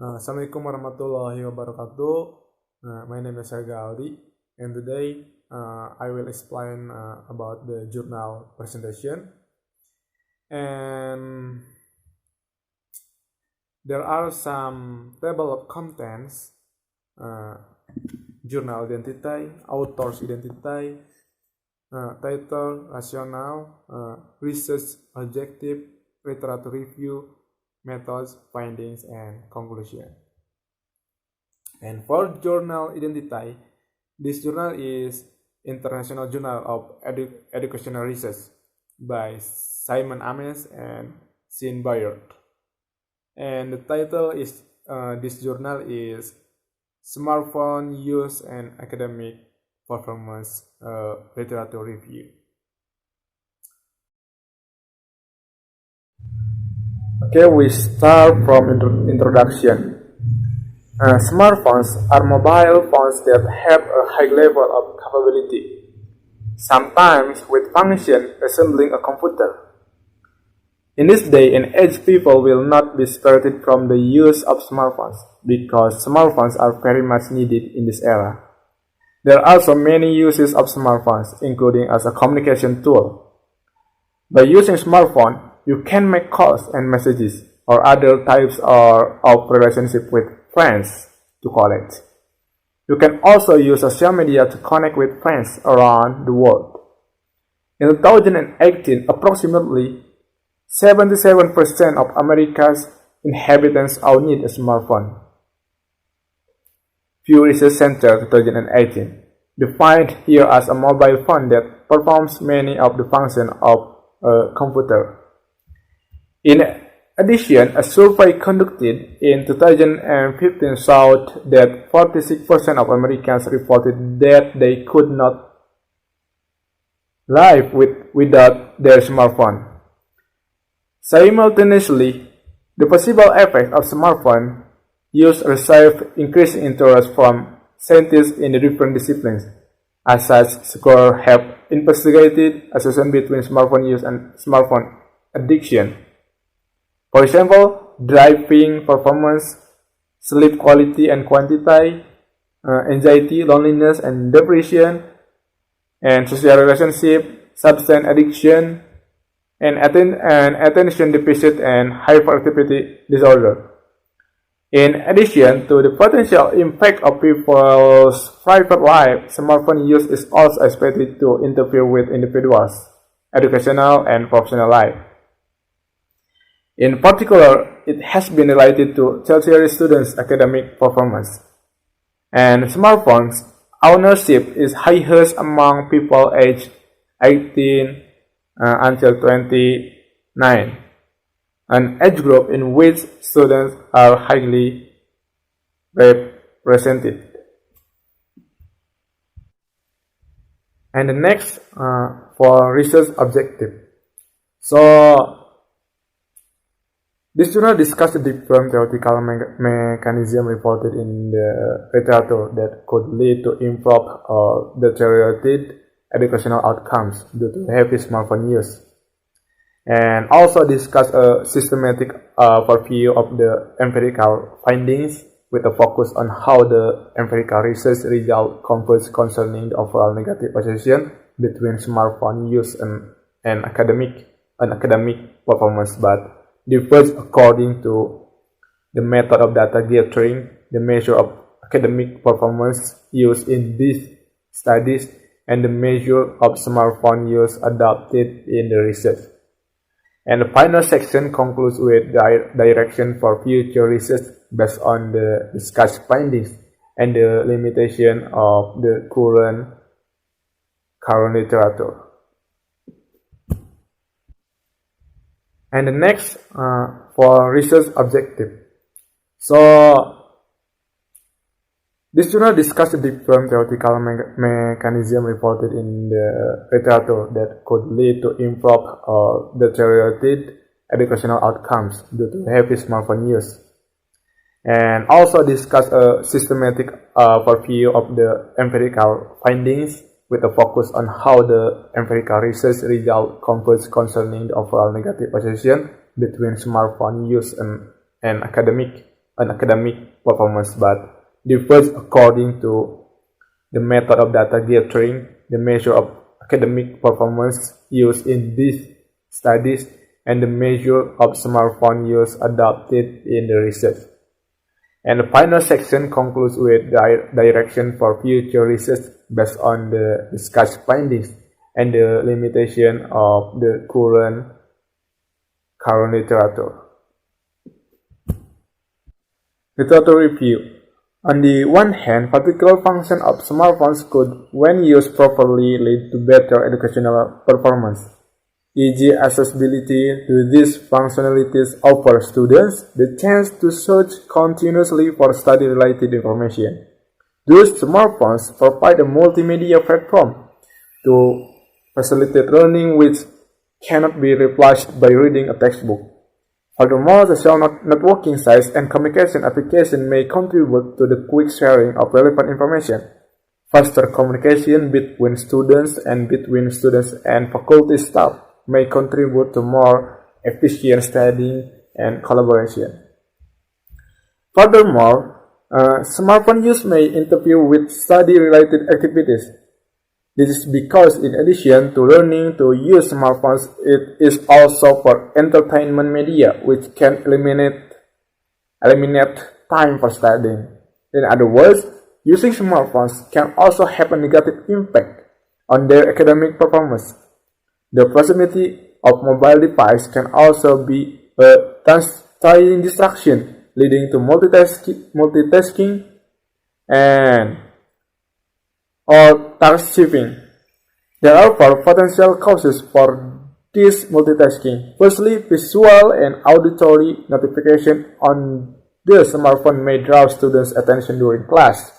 Assalamualaikum warahmatullahi wabarakatuh. My name is Elgah Aldy, and today I will explain about the journal presentation. And there are some table of contents, journal identity, author's identity, title, rationale, research objective, literature review, methods, findings, and conclusion. And for journal identity, this journal is International Journal of Educational Research by Simon Ames and Sean Bayard. And the title is this journal is Smartphone Use and Academic Performance Literature Review. Okay, we start from introduction. Smartphones are mobile phones that have a high level of capability, sometimes with function resembling a computer. In this day and age, people will not be spared from the use of smartphones because smartphones are very much needed in this era. There are also many uses of smartphones, including as a communication tool. By using smartphone, you can make calls and messages or other types of relationship with friends to call it. You can also use social media to connect with friends around the world. In 2018, approximately 77% of America's inhabitants all need a smartphone. Pew Research Center 2018 defined here as a mobile phone that performs many of the functions of a computer. In addition, a survey conducted in 2015 showed that 46% of Americans reported that they could not live without their smartphone. Simultaneously, the possible effect of smartphone use received increasing interest from scientists in the different disciplines. As such, scholars have investigated association between smartphone use and smartphone addiction. For example, driving performance, sleep quality and quantity, anxiety, loneliness and depression, and social relationship, substance addiction, and attention deficit and hyperactivity disorder. In addition to the potential impact of people's private life, smartphone use is also expected to interfere with individuals' educational and professional life. In particular, it has been related to tertiary students' academic performance. And smartphones ownership is highest among people aged 18 until 29, an age group in which students are highly represented. And the next for research objective. So, this journal discussed the different theoretical mechanisms reported in the literature that could lead to improved or deteriorated educational outcomes due to heavy smartphone use, and also discuss a systematic overview of the empirical findings with a focus on how the empirical research results converge concerning the overall negative association between smartphone use and academic performance, but differs according to the method of data gathering, the measure of academic performance used in these studies, and the measure of smartphone use adopted in the research. And the final section concludes with direction for future research based on the discussed findings and the limitation of the current literature. And the next for research objective. So, this journal discussed the different theoretical mechanisms reported in the literature that could lead to improved or deteriorated educational outcomes due to heavy smartphone use, and also discuss a systematic overview of the empirical findings with a focus on how the empirical research results converge concerning the overall negative association between smartphone use and academic an academic performance, but differs according to the method of data gathering, the measure of academic performance used in these studies, and the measure of smartphone use adopted in the research. And the final section concludes with direction for future research based on the discussed findings and the limitation of the current literature. Literature review. On the one hand, particular functions of smartphones could, when used properly, lead to better educational performance. E.g., accessibility to these functionalities offers students the chance to search continuously for study-related information. Thus, smartphones provide a multimedia platform to facilitate learning which cannot be replaced by reading a textbook. Furthermore, social networking sites and communication applications may contribute to the quick sharing of relevant information. Faster communication between students and faculty staff may contribute to more efficient studying and collaboration. Furthermore, smartphone use may interfere with study-related activities. This is because in addition to learning to use smartphones, it is also for entertainment media, which can eliminate time for studying. In other words, using smartphones can also have a negative impact on their academic performance. The proximity of mobile device can also be a time distraction, leading to multitasking and or task shifting. There are four potential causes for this multitasking. Firstly, visual and auditory notification on the smartphone may draw students' attention during class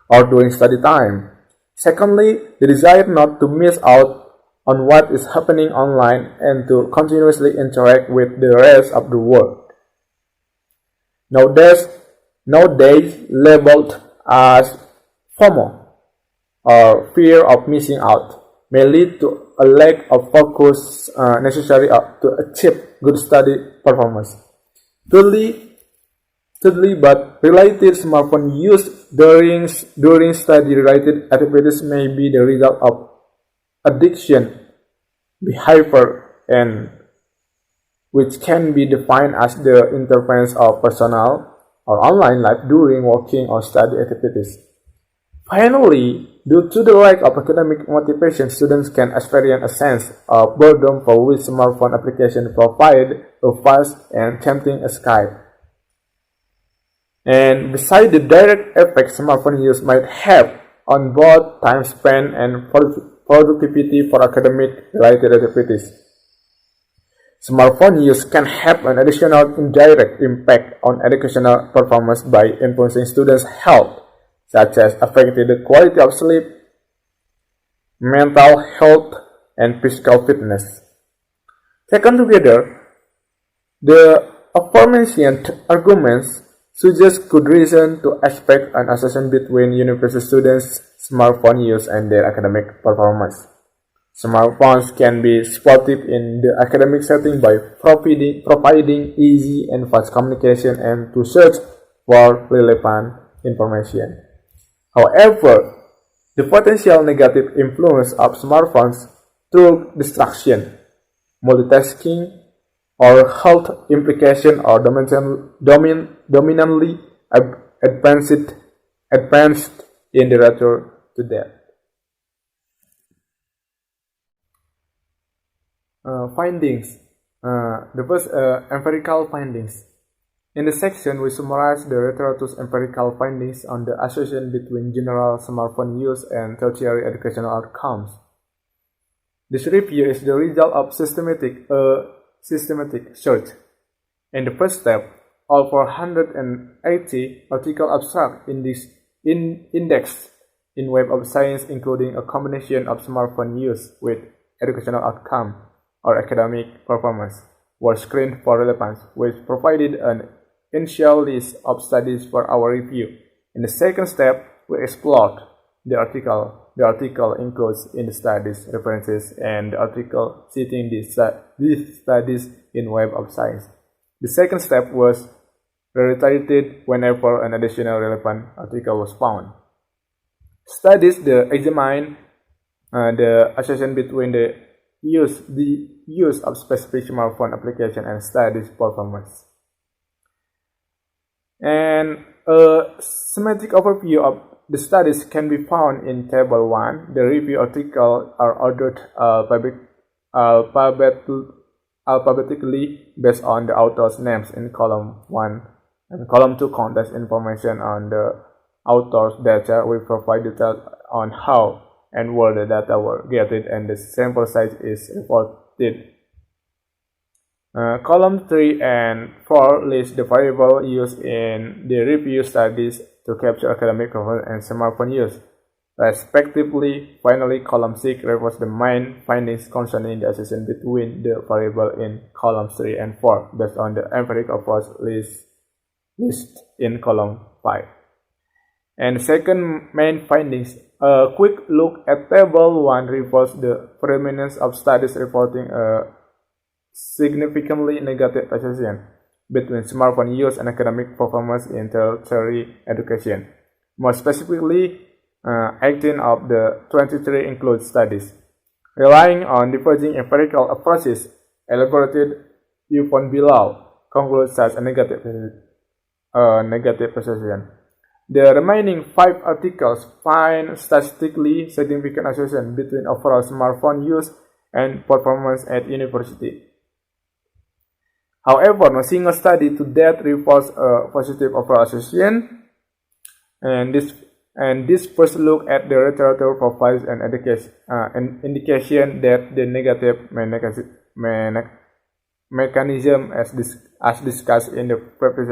or during study time. Secondly, the desire not to miss out on what is happening online and to continuously interact with the rest of the world. Nowadays labeled as FOMO, or fear of missing out, may lead to a lack of focus necessary to achieve good study performance. Thirdly, but related smartphone use during study-related activities may be the result of addiction behavior, and which can be defined as the interference of personal or online life during working or study activities. Finally, due to the lack of academic motivation, students can experience a sense of boredom for which smartphone applications provide a fast and tempting escape. And besides the direct effect smartphone use might have on both time spent and productivity for academic-related activities, smartphone use can have an additional indirect impact on educational performance by influencing students' health, such as affecting the quality of sleep, mental health, and physical fitness. Taken together, the aforementioned arguments suggest good reason to expect an association between university students' smartphone use and their academic performance. Smartphones can be supportive in the academic setting by providing easy and fast communication and to search for relevant information. However, the potential negative influence of smartphones through distraction, multitasking, or health implications are dominantly advanced in the literature today. Findings. The first empirical findings. In this section, we summarize the literature's empirical findings on the association between general smartphone use and tertiary educational outcomes. This review is the result of systematic search. In the first step, all 480 articles abstract indexed in Web of Science, including a combination of smartphone use with educational outcome or academic performance, were screened for relevance, which provided an initial list of studies for our review. In the second step, we explored the article. The article includes in the studies references and the article citing these studies in Web of Science. The second step was reiterated whenever an additional relevant article was found. Studies examine the association between the use of specific smartphone application and studies performance. And a schematic overview of the studies can be found in Table 1. The review articles are ordered alphabetically based on the author's names in column 1, and column 2 contains information on the author's data. We provide details on how and where the data were gathered, and the sample size is reported. Column 3 and 4 list the variables used in the review studies to capture academic performance and smartphone use, respectively. Finally, column 6 reports the main findings concerning the association between the variables in columns 3 and 4 based on the empirical approach list in column 5. And second main findings, a quick look at Table 1 reveals the predominance of studies reporting a significantly negative association between smartphone use and academic performance in tertiary education. More specifically, 18 of the 23 include studies relying on diverging empirical approaches elaborated upon below conclude such a negative association. The remaining 5 articles find statistically significant association between overall smartphone use and performance at university. However, no single study to date reports a positive overall association, and this first look at the literature provides an indication that the negative mechanism as discussed in the previous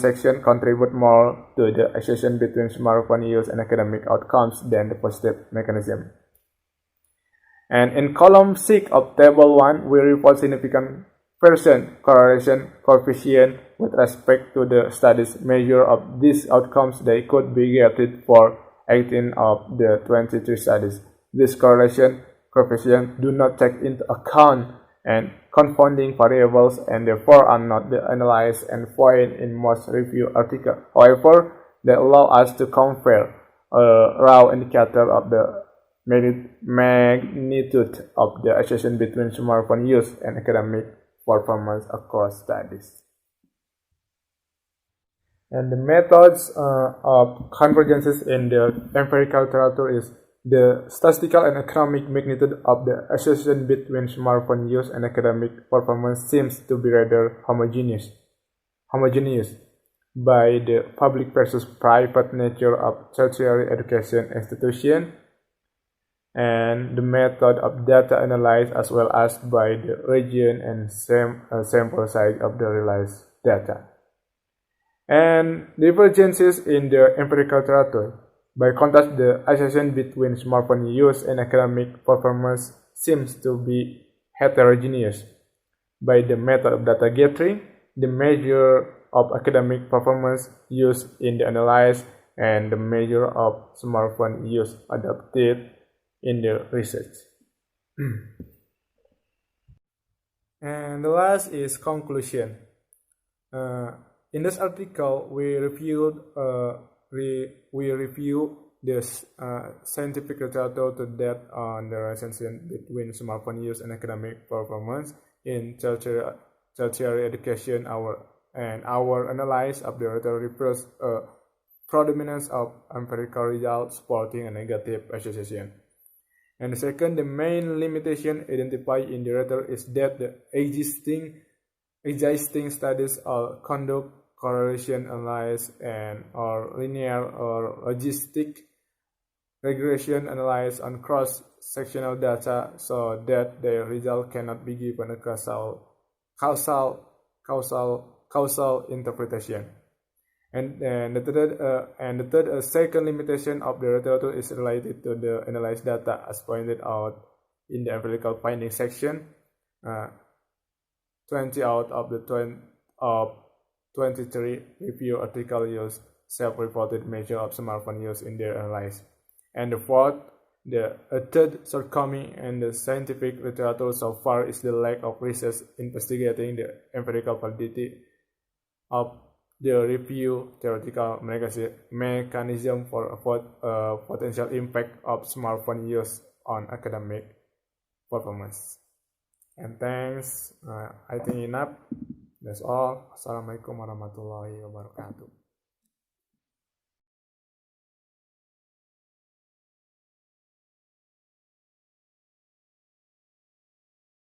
section contribute more to the association between smartphone use and academic outcomes than the positive mechanism. And in column 6 of Table 1, we report significant percent correlation coefficient with respect to the studies measure of these outcomes. They could be gathered for 18 of the 23 studies. These correlation coefficients do not take into account and confounding variables and therefore are not analyzed and found in most review articles. However, they allow us to compare a raw indicator of the magnitude of the association between smartphone use and academic performance across studies. And the methods of convergences in the empirical literature is the statistical and economic magnitude of the association between smartphone use and academic performance seems to be rather homogeneous by the public versus private nature of tertiary education institution, and the method of data analysis as well as by the region and sample size of the realized data. And divergences in the empirical literature. By contrast, the association between smartphone use and academic performance seems to be heterogeneous. By the method of data gathering, the measure of academic performance used in the analysis and the measure of smartphone use adopted in the research. And the last is conclusion. In this article, we review the scientific literature to date on the relationship between smartphone use and academic performance in tertiary education. Our analysis of the literature reveals a predominance of empirical results supporting a negative association. And the second, the main limitation identified in the literature is that the existing studies are conduct correlation analysis or linear or logistic regression analysis on cross-sectional data, so that the result cannot be given a causal interpretation. And the third second limitation of the literature is related to the analyzed data, as pointed out in the empirical findings section. 20 out of the 23 review articles use self-reported measure of smartphone use in their analysis. And the fourth, A third shortcoming in the scientific literature so far is the lack of research investigating the empirical validity of the review theoretical mechanism for potential impact of smartphone use on academic performance. And thanks. I think enough. That's all. Assalamualaikum warahmatullahi wabarakatuh.